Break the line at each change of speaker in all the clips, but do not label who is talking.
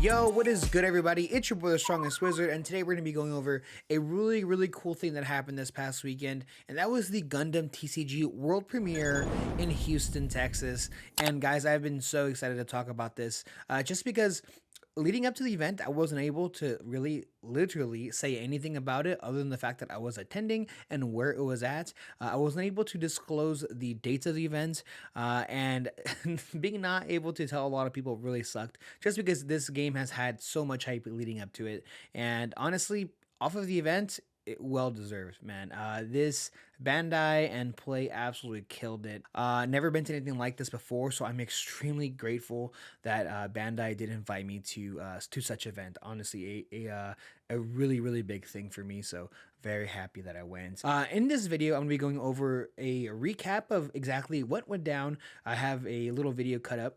Yo, what is good, everybody? It's your boy, the Strongest Wizard, and today we're going to be going over a really cool thing that happened this past weekend, and that was the Gundam TCG World Premiere in Houston, Texas. And guys, I've been so excited to talk about this, just because leading up to the event, I wasn't able to really literally say anything about it other than the fact that I was attending and where it was at. I wasn't able to disclose the dates of the event, and being not able to tell a lot of people really sucked just because this game has had so much hype leading up to it. And honestly, off of the event, well deserved, man. This Bandai and Play absolutely killed it. Never been to anything like this before, so I'm extremely grateful that Bandai did invite me to such event. Honestly, a really big thing for me. So very happy that I went. In this video, I'm gonna be going over a recap of exactly what went down. I have a little video cut up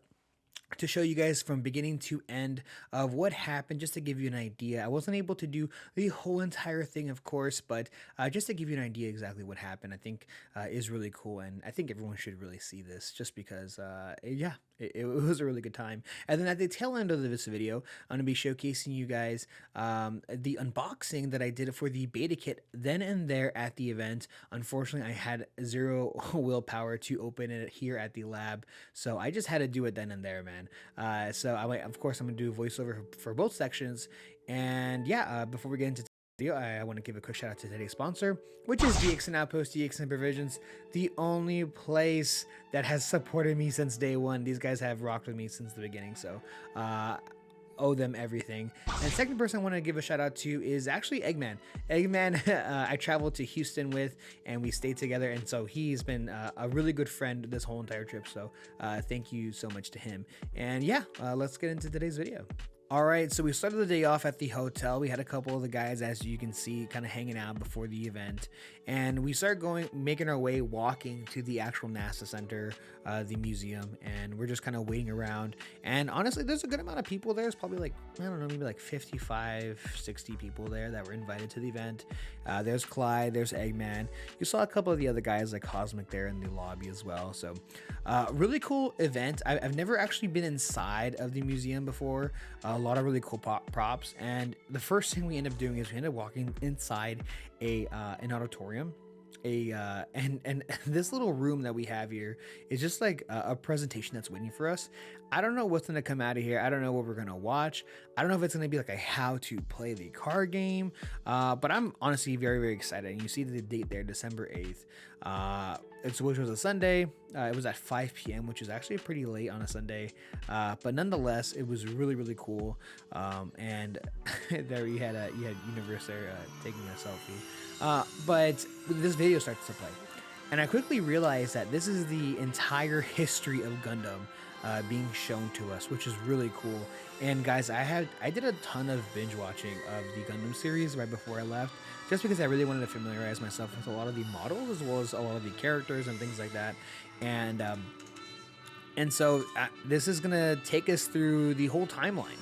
to show you guys from beginning to end of what happened, just to give you an idea. I wasn't able to do the whole entire thing, of course, but just to give you an idea exactly what happened, I think is really cool, and I think everyone should really see this just because, yeah, it was a really good time. And then at the tail end of this video, I'm going to be showcasing you guys the unboxing that I did for the beta kit then and there at the event. Unfortunately, I had zero willpower to open it here at the lab, so I just had to do it then and there, man. Of course, I'm going to do a voiceover for both sections. And yeah, before we get into video, I want to give a quick shout out to today's sponsor, which is DX and Outpost DX and Provisions, the only place that has supported me since day one. These guys have rocked with me since the beginning, so owe them everything. And second person I want to give a shout out to is actually Eggman. Eggman, I traveled to Houston with, and we stayed together, and so he's been a really good friend this whole entire trip. So thank you so much to him. And yeah, let's get into today's video. Alright, so we started the day off at the hotel. We had a couple of the guys, as you can see, kind of hanging out before the event. And we started making our way, walking to the actual NASA Center, the museum. And we're just kind of waiting around. And honestly, there's a good amount of people there. There's probably like, I don't know, maybe like 55, 60 people there that were invited to the event. There's Clyde, there's Eggman. You saw a couple of the other guys like Cosmic there in the lobby as well. So really cool event. I've never actually been inside of the museum before. A lot of really cool props, and the first thing we end up doing is we end up walking inside an auditorium. And this little room that we have here is just like a presentation that's waiting for us. I don't know what's gonna come out of here. I don't know what we're gonna watch. I don't know if it's gonna be like a how to play the card game, but I'm honestly very excited. And you see the date there, December 8th, which was a Sunday. It was at 5 p.m., which is actually pretty late on a Sunday, but nonetheless, it was really cool. And there you had Universe there taking a selfie. But this video starts to play, and I quickly realized that this is the entire history of Gundam being shown to us, which is really cool. And guys, I did a ton of binge watching of the Gundam series right before I left, just because I really wanted to familiarize myself with a lot of the models as well as a lot of the characters and things like that. And so this is gonna take us through the whole timeline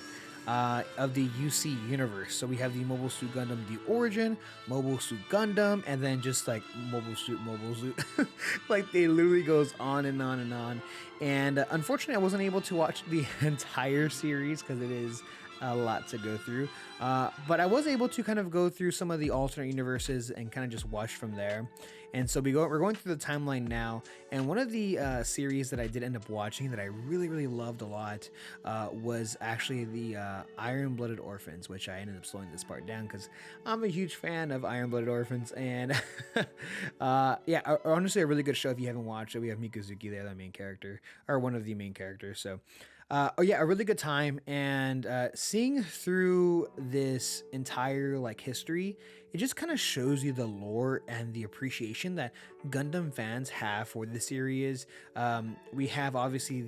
of the UC universe. So we have the Mobile Suit Gundam, the origin, Mobile Suit Gundam, and then just like Mobile Suit. Like, it literally goes on and on and on. And unfortunately, I wasn't able to watch the entire series because it is a lot to go through, but I was able to kind of go through some of the alternate universes and kind of just watch from there. And so we're going through the timeline now, and one of the series that I did end up watching that I really loved a lot was actually the Iron-Blooded Orphans, which I ended up slowing this part down because I'm a huge fan of Iron-Blooded Orphans. And yeah, honestly, a really good show if you haven't watched it. We have Mikazuki there, the main character, or one of the main characters. So oh yeah, a really good time. And seeing through this entire like history, it just kind of shows you the lore and the appreciation that Gundam fans have for the series. We have obviously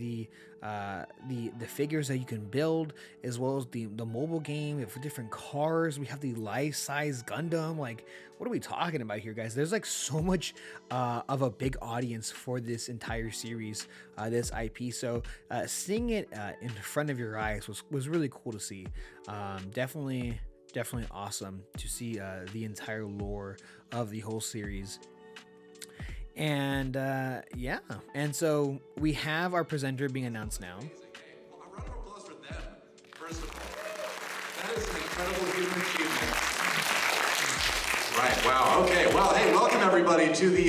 the figures that you can build, as well as the mobile game. We have different cars. We have the life-size Gundam. Like, what are we talking about here, guys? There's like so much of a big audience for this entire series, this IP. So seeing it in front of your eyes was really cool to see. Definitely awesome to see the entire lore of the whole series. And yeah, and so we have our presenter being announced now.
A round of applause for them, first of all. Wow, okay. Well, hey, welcome everybody to the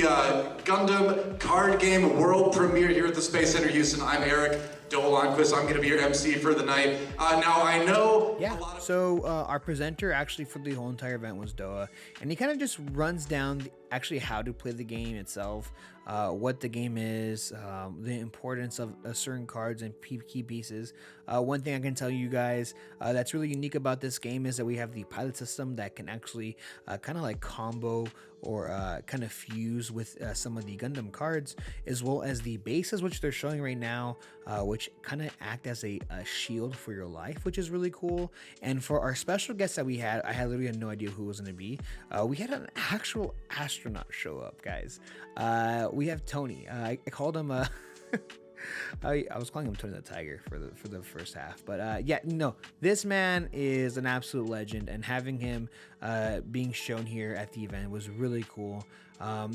Gundam card game world premiere here at the Space Center Houston. I'm Eric Dolanquist. I'm going to be your MC for the night. Now, I know
so our presenter actually for the whole entire event was Doa, and he kind of just runs down actually how to play the game itself, what the game is, the importance of certain cards and key pieces. One thing I can tell you guys that's really unique about this game is that we have the pilot system that can actually kind of like combo or kind of fuse with some of the Gundam cards, as well as the bases, which they're showing right now, which kind of act as a shield for your life, which is really cool. And for our special guest that we had, I had literally no idea who it was going to be. We had an actual astronaut show up, guys. We have Tony. I called him I was calling him Tony the Tiger for the first half, but yeah, no, this man is an absolute legend, and having him being shown here at the event was really cool. I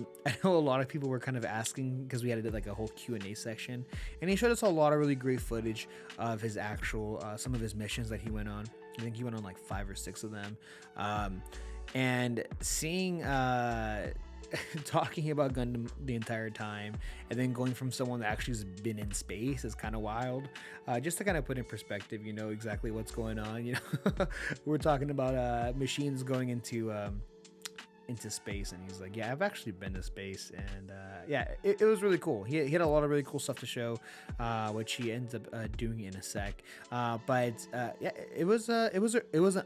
know a lot of people were kind of asking because we had to do like a whole Q&A section, and he showed us a lot of really great footage of his actual some of his missions that he went on. I think he went on like 5 or 6 of them, and seeing talking about Gundam the entire time, and then going from someone that actually has been in space is kind of wild. Just to kind of put in perspective, you know, exactly what's going on. You know, we're talking about machines going into space, and he's like, yeah, I've actually been to space, and yeah, it was really cool. He had a lot of really cool stuff to show, which he ends up doing in a sec. But yeah, it was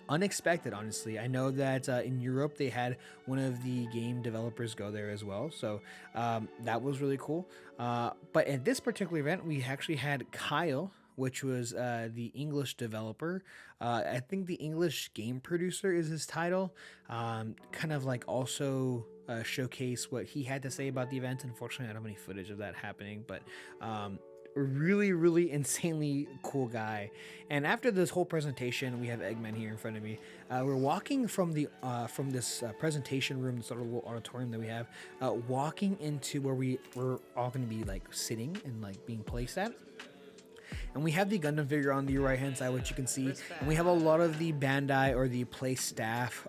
unexpected, honestly. I know that in Europe they had one of the game developers go there as well, so that was really cool. But at this particular event, we actually had Kyle, which was the English developer. I think the English game producer is his title. Kind of like also showcase what he had to say about the event. Unfortunately, I don't have any footage of that happening, but really insanely cool guy. And after this whole presentation, we have Eggman here in front of me. We're walking from the from this presentation room, this little auditorium that we have, walking into where we're all going to be like sitting and like being placed at. And we have the Gundam figure on the right hand side, which you can see, and we have a lot of the Bandai or the Play staff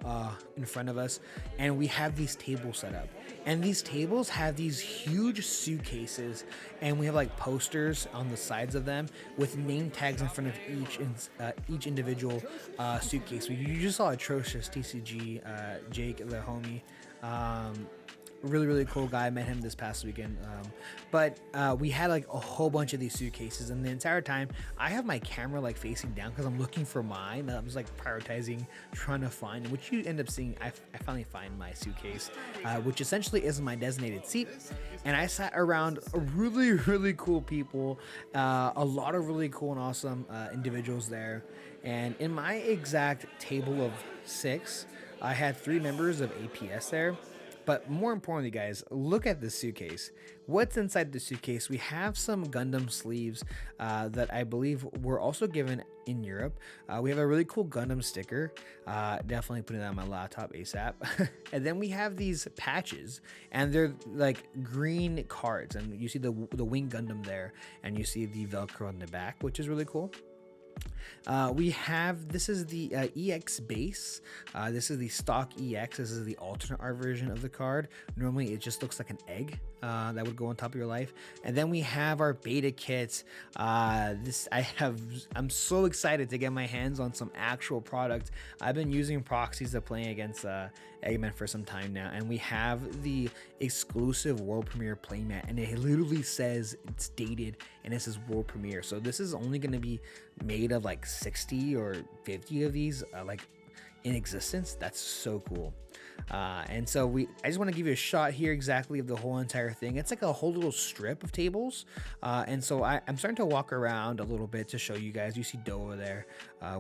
in front of us, and we have these tables set up, and these tables have these huge suitcases, and we have like posters on the sides of them with name tags in front of each individual suitcase. You just saw Atrocious TCG, Jake the homie. Really cool guy. I met him this past weekend, but we had like a whole bunch of these suitcases, and the entire time I have my camera like facing down because I'm looking for mine. I'm just like prioritizing trying to find, which you end up seeing. I finally find my suitcase, which essentially is my designated seat, and I sat around really cool people, a lot of really cool and awesome individuals there. And in my exact table of 6, I had 3 members of APS there. But more importantly, guys, look at this suitcase. What's inside the suitcase? We have some Gundam sleeves that I believe were also given in Europe. We have a really cool Gundam sticker. Definitely putting that on my laptop ASAP. And then we have these patches, and they're like green cards. And you see the Wing Gundam there, and you see the Velcro on the back, which is really cool. We have, this is the EX base. This is the stock EX. This is the alternate art version of the card. Normally it just looks like an egg that would go on top of your life. And then we have our beta kits. I'm so excited to get my hands on some actual product. I've been using proxies to play against Eggman for some time now, and we have the exclusive world premiere playmat, and it literally says it's dated and it says world premiere. So this is only going to be made of like 60 or 50 of these like in existence. That's so cool. And so I just want to give you a shot here exactly of the whole entire thing. It's like a whole little strip of tables, and so I'm starting to walk around a little bit to show you guys. You see Doa there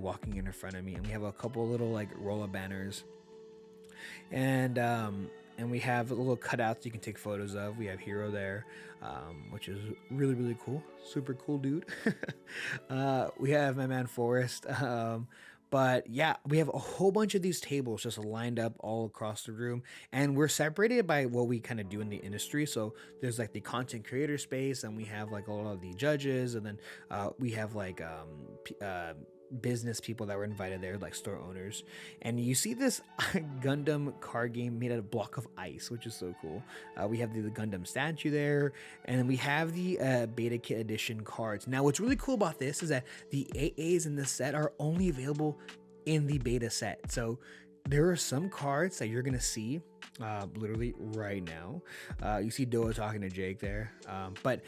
walking in front of me, and we have a couple little like roll up banners, and we have little cutouts you can take photos of. We have Hero there, which is really cool, super cool dude. We have my man Forrest. But yeah, we have a whole bunch of these tables just lined up all across the room, and we're separated by what we kind of do in the industry. So there's like the content creator space, and we have like a lot of the judges, and then we have like business people that were invited there, like store owners. And you see this Gundam card game made out of a block of ice, which is so cool. We have the Gundam statue there, and we have the beta kit edition cards. Now, what's really cool about this is that the AAs in this set are only available in the beta set. So there are some cards that you're gonna see literally right now. You see Doa talking to Jake there, but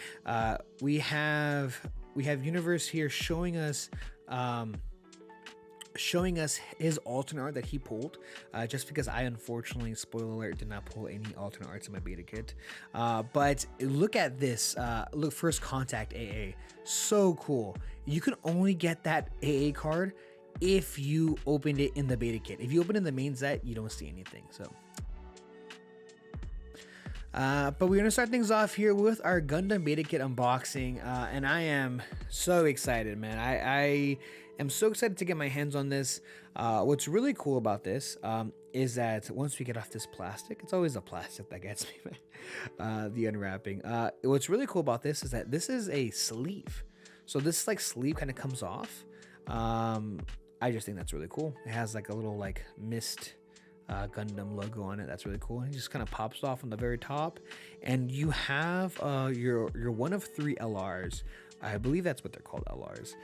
we have Universe here showing us his alternate art that he pulled, just because I unfortunately, spoiler alert, did not pull any alternate arts in my beta kit. But look at this, look, First Contact AA, so cool. You can only get that AA card if you opened it in the beta kit. If you open it in the main set, you don't see anything. So but we're gonna start things off here with our Gundam beta kit unboxing, and I am so excited, man. I am so excited to get my hands on this. What's really cool about this is that once we get off this plastic, it's always the plastic that gets me, man. The unwrapping. What's really cool about this is that this is a sleeve, so this like sleeve kind of comes off. I just think that's really cool. It has like a little like mist Gundam logo on it. That's really cool. And it just kind of pops off on the very top, and you have your one of 3 LRs. I believe that's what they're called, LRs,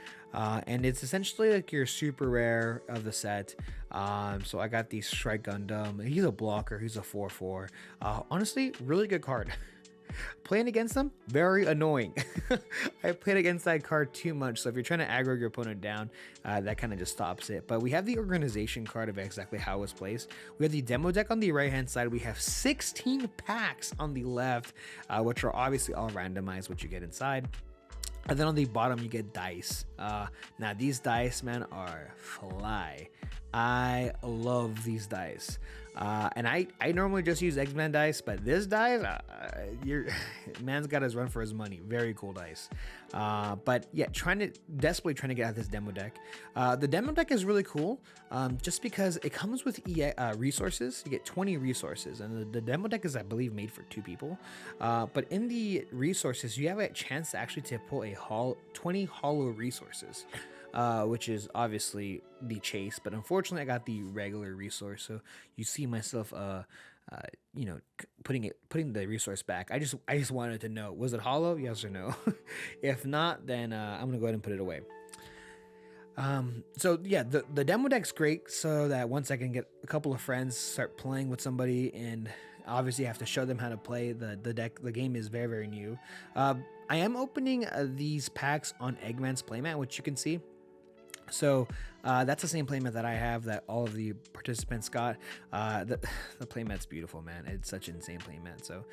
and it's essentially like your super rare of the set. So I got the Strike Gundam. He's a blocker. He's a 4/4. Honestly, really good card. Playing against them, very annoying. I played against that card too much, so if you're trying to aggro your opponent down, that kind of just stops it. But we have the organization card of exactly how it's placed. We have the demo deck on the right hand side. We have 16 packs on the left, which are obviously all randomized what you get inside. And then on the bottom you get dice. Now these dice, man, are fly. I love these dice. And I normally just use X-Men dice, but this dice, man's got his run for his money. Very cool dice. But yeah, desperately trying to get out this demo deck. The demo deck is really cool, just because it comes with resources. You get 20 resources, and the demo deck is, I believe, made for 2 people. But in the resources, you have a chance to actually pull 20 hollow resources. Which is obviously the chase, but unfortunately I got the regular resource, so you see myself putting the resource back. I just wanted to know, was it hollow, yes or no? If not, then I'm gonna go ahead and put it away. So yeah, the demo deck's great, so that once I can get a couple of friends, start playing with somebody, and obviously I have to show them how to play the deck. The game is very, very new. I am opening these packs on Eggman's playmat, which you can see. So that's the same playmat that I have, that all of the participants got. The playmat's beautiful, man. It's such an insane playmat. So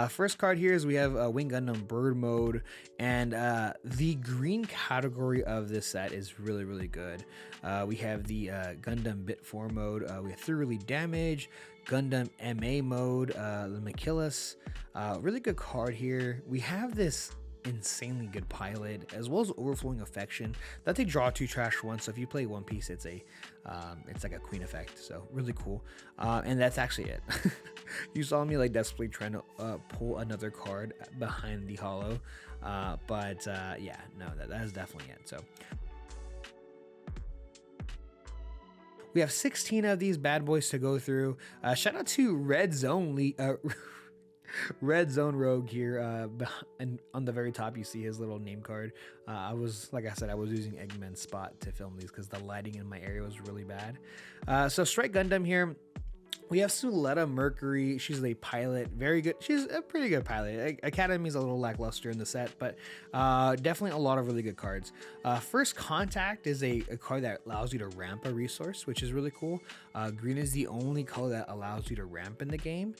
first card here is we have Wing Gundam Bird Mode, and the green category of this set is really, really good. We have the Gundam Bit 4 mode. We have Thoroughly Damage, Gundam MA mode, the Machilus. Really good card here. We have this insanely good pilot, as well as Overflowing Affection that they draw 2 trash 1, so if you play One Piece, it's like a queen effect, so really cool. And that's actually it. You saw me like desperately trying to pull another card behind the hollow, but yeah, no, that is definitely it. So we have 16 of these bad boys to go through. Shout out to Red Zone Red Zone Rogue here, and on the very top you see his little name card. Like I said, I was using Eggman's spot to film these because the lighting in my area was really bad. So Strike Gundam here, we have Suletta Mercury. She's a pilot, very good. She's a pretty good pilot. Academy is a little lackluster in the set, but definitely a lot of really good cards. First Contact is a card that allows you to ramp a resource, which is really cool. Green is the only color that allows you to ramp in the game,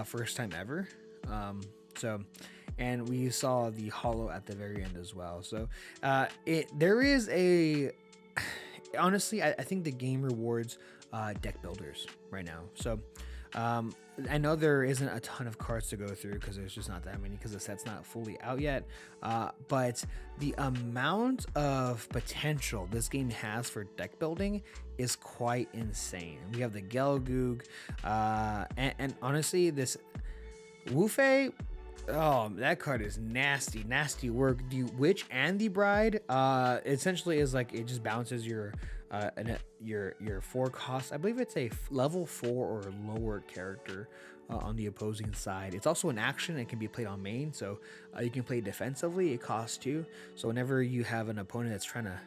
first time ever. And we saw the hollow at the very end as well. So there is honestly, I think the game rewards deck builders right now. So I know there isn't a ton of cards to go through because there's just not that many, because the set's not fully out yet, but the amount of potential this game has for deck building is quite insane. We have the Gelgoog, and honestly, this Wufei, Oh, that card is nasty, nasty work. The Witch and the Bride, essentially is like it just bounces your, your 4 cost. I believe it's a level 4 or lower character on the opposing side. It's also an action. It can be played on main, so you can play defensively. It costs 2. So whenever you have an opponent that's trying to,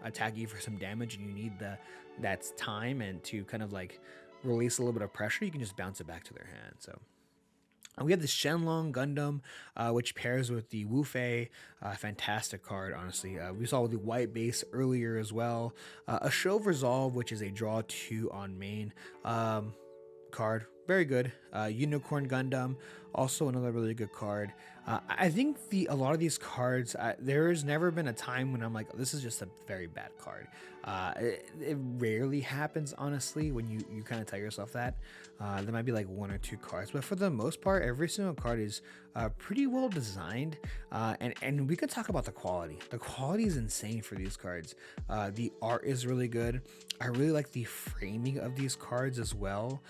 attack you for some damage, and you need that's time and to kind of like release a little bit of pressure, you can just bounce it back to their hand. So. We have the Shenlong Gundam, which pairs with the Wu Fei. Fantastic card, honestly. We saw the white base earlier as well. A Show of Resolve, which is a draw 2 on main card. Very good. Unicorn Gundam, also another really good card. I think a lot of these cards, there has never been a time when I'm like, this is just a very bad card. It rarely happens, honestly, when you kind of tell yourself that. There might be like 1 or 2 cards, but for the most part, every single card is pretty well designed. And we could talk about the quality. The quality is insane for these cards. The art is really good. I really like the framing of these cards as well.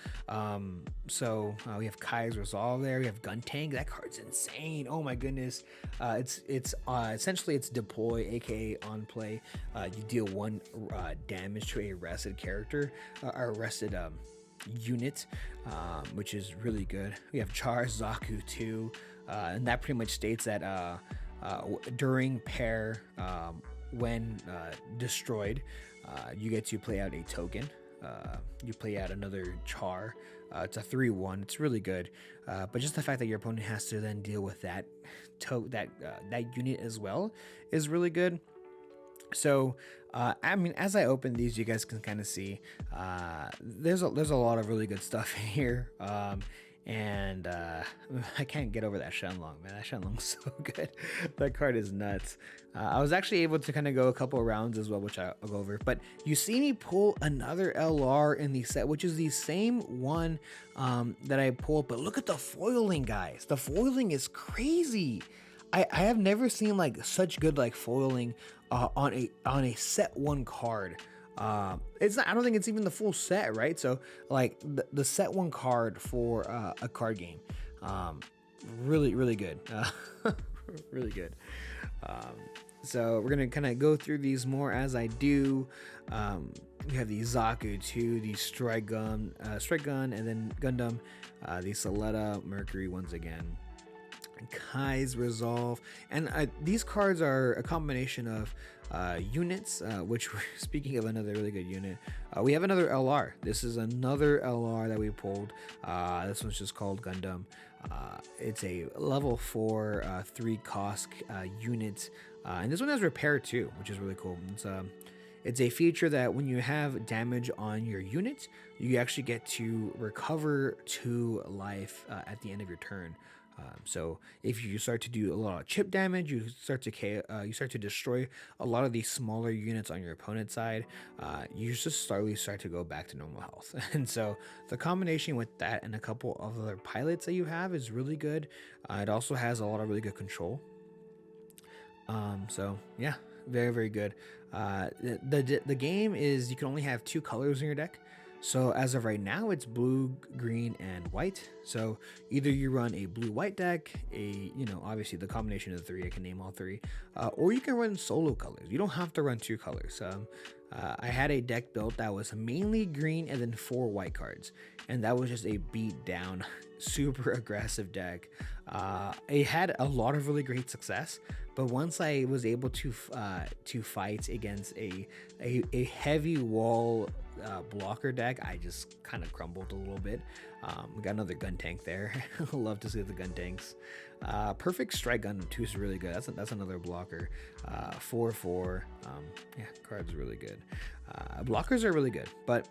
So we have Kai's Resolve there. We have Gun-Tank. That card's insane. Oh my goodness. It's essentially it's deploy, aka on play. You deal 1 damage to a arrested character, or arrested unit, which is really good. We have Char Zaku 2, and that pretty much states that during pair, when destroyed, you get to play out a token. You play out another Char. It's a 3/1. It's really good, but just the fact that your opponent has to then deal with that unit as well is really good. So, I mean, as I open these, you guys can kind of see there's a lot of really good stuff in here. And I can't get over that Shenlong, man. That Shenlong's so good. That card is nuts. I was actually able to kind of go a couple of rounds as well, which I'll go over. But you see me pull another LR in the set, which is the same one that I pulled. But look at the foiling, guys. The foiling is crazy. I have never seen like such good like foiling on a set 1 card. It's not, I don't think it's even the full set, right? So like the set 1 card for a card game, really good. Really good. So we're gonna kind of go through these more as I do. We have the Zaku 2, the Strike Gun, and then Gundam, the Soletta Mercury once again. Kai's Resolve, and these cards are a combination of units, which we're speaking of another really good unit. We have another LR. This is another LR that we pulled. This one's just called Gundam. It's a level 4 3 cost unit, and this one has repair too, which is really cool. It's a feature that when you have damage on your unit, you actually get to recover 2 life at the end of your turn. So if you start to do a lot of chip damage, you start to destroy a lot of these smaller units on your opponent's side. You just start to go back to normal health. And so the combination with that and a couple of other pilots that you have is really good. It also has a lot of really good control. So yeah, very good. The game is you can only have 2 colors in your deck. So as of right now, it's blue, green, and white. So either you run a blue-white deck, obviously the combination of the 3, I can name all 3, or you can run solo colors. You don't have to run 2 colors. I had a deck built that was mainly green and then 4 white cards, and that was just a beat down, super aggressive deck. It had a lot of really great success, but once I was able to fight against a heavy wall blocker deck, I just kind of crumbled a little bit. We got another gun tank there. Love to see the gun tanks. Perfect Strike Gun 2 is really good. That's another blocker. 4/4. Cards are really good. Blockers are really good, but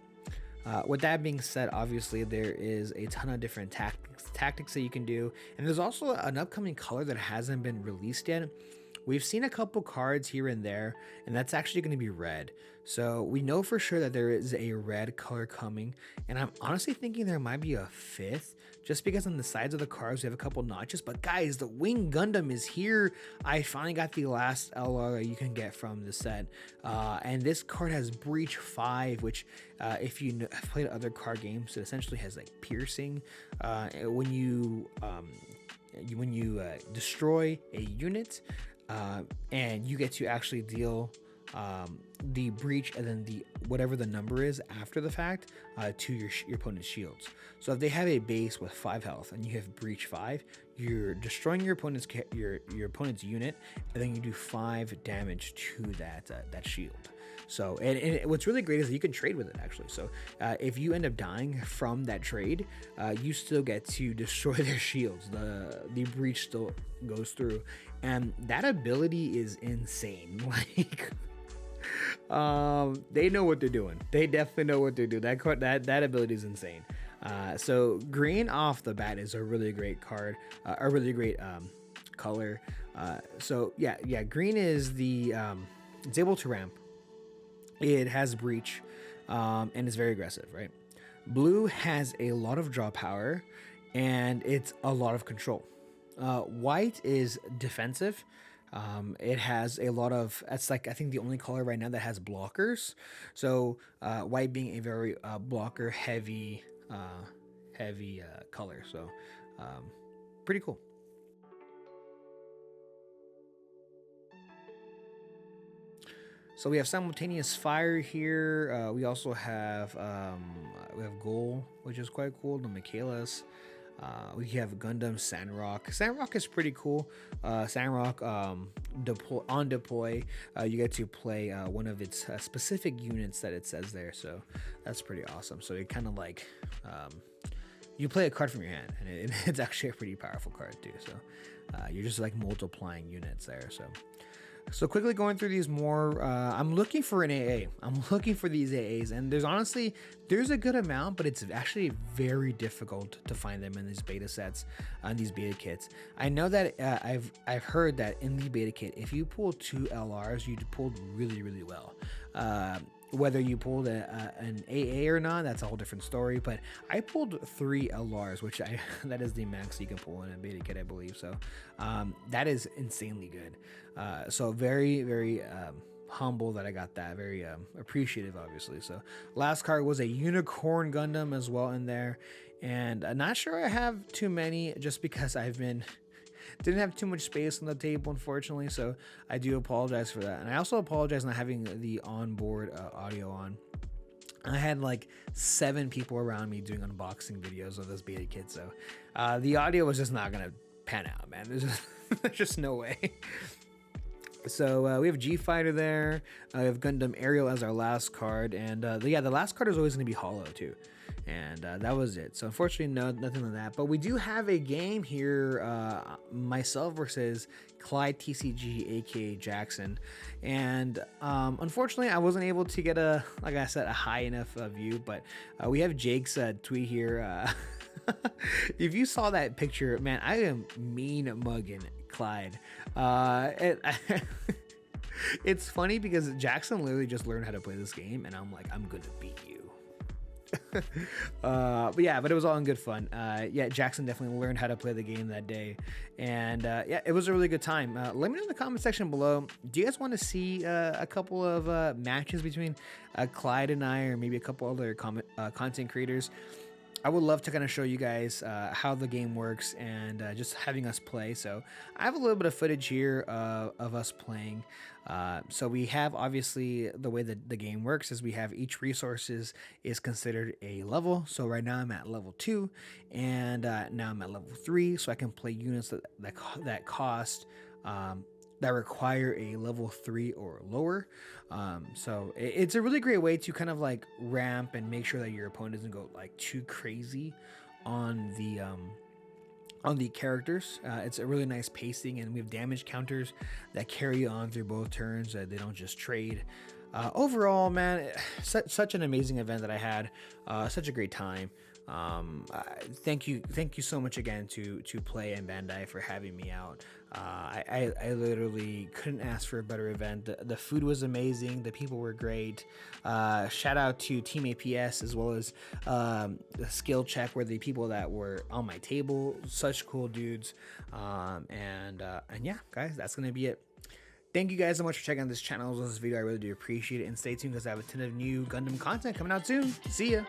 with that being said, obviously there is a ton of different tactics that you can do, and there's also an upcoming color that hasn't been released yet. We've seen a couple cards here and there, and that's actually going to be red. So we know for sure that there is a red color coming, and I'm honestly thinking there might be a 5th, just because on the sides of the cards we have a couple notches. But guys, the Wing Gundam is here. I finally got the last LR you can get from the set, and this card has Breach 5, which if you have played other card games, it essentially has like piercing. When you when you destroy a unit, and you get to actually deal the breach and then the whatever the number is after the fact to your opponent's shields. So if they have a base with 5 health and you have breach 5, you're destroying your opponent's your opponent's unit, and then you do 5 damage to that shield. So and what's really great is that you can trade with it actually. So if you end up dying from that trade, you still get to destroy their shields. The breach still goes through, and that ability is insane. Like they know what they're doing. They definitely know what they're doing. That ability is insane. So green off the bat is a really great card, a really great color. So yeah, green is the it's able to ramp. It has breach, and it's very aggressive, right? Blue has a lot of draw power, and it's a lot of control. White is defensive. It has a lot of, that's like, I think the only color right now that has blockers. So white being a very blocker heavy color. So pretty cool. So we have simultaneous fire here. We also have Goal, which is quite cool. The Michaelas. We have Gundam Sandrock. Sandrock is pretty cool. Sandrock on deploy, you get to play one of its specific units that it says there. So that's pretty awesome. So it kind of like you play a card from your hand, and it's actually a pretty powerful card too. So you're just like multiplying units there. So quickly going through these more, I'm looking for an AA. I'm looking for these AAs, and there's a good amount, but it's actually very difficult to find them in these beta sets, on these beta kits. I know that I've heard that in the beta kit, if you pull 2 LRs, you pulled really, really well. Whether you pulled an AA or not, that's a whole different story. But I pulled 3 LRs, which that is the max you can pull in a beta kit, I believe. So that is insanely good. So very, very humble that I got that. Very appreciative, obviously. So last card was a Unicorn Gundam as well in there, and I'm not sure I have too many, just because didn't have too much space on the table, unfortunately, so I do apologize for that. And I also apologize not having the onboard audio on. I had like 7 people around me doing unboxing videos of this beta kit, so the audio was just not gonna pan out, man. There's just no way. So we have G Fighter there. We have Gundam Aerial as our last card, and the last card is always going to be hollow too, and that was it. So unfortunately, nothing like that. But we do have a game here, myself versus Clyde TCG, aka Jackson, and unfortunately, I wasn't able to get like I said, a high enough view. But we have Jake's tweet here. If you saw that picture, man, I am mean mugging Clyde. It's funny because Jackson literally just learned how to play this game, and I'm like, I'm gonna beat you. But it was all in good fun. Jackson definitely learned how to play the game that day, and it was a really good time. Let me know in the comment section below, do you guys want to see a couple of matches between Clyde and I, or maybe a couple other content creators? I would love to kind of show you guys how the game works, and just having us play. So I have a little bit of footage here of us playing. So we have, obviously, the way that the game works is we have each resources is considered a level. So right now I'm at level 2, and now I'm at level 3. So I can play units that cost that require a level 3 or lower. So it's a really great way to kind of like ramp and make sure that your opponent doesn't go like too crazy on the characters. It's a really nice pacing, and we have damage counters that carry on through both turns. They don't just trade. Overall, man, such an amazing event that I had. Such a great time. Thank you so much again to Play and Bandai for having me out. I literally couldn't ask for a better event. The food was amazing. The people were great. Shout out to Team APS, as well as the skill check, where the people that were on my table, such cool dudes. And yeah, guys, that's gonna be it. Thank you guys so much for checking out this channel, as well as this video. I really do appreciate it, and stay tuned because I have a ton of new Gundam content coming out soon. See ya.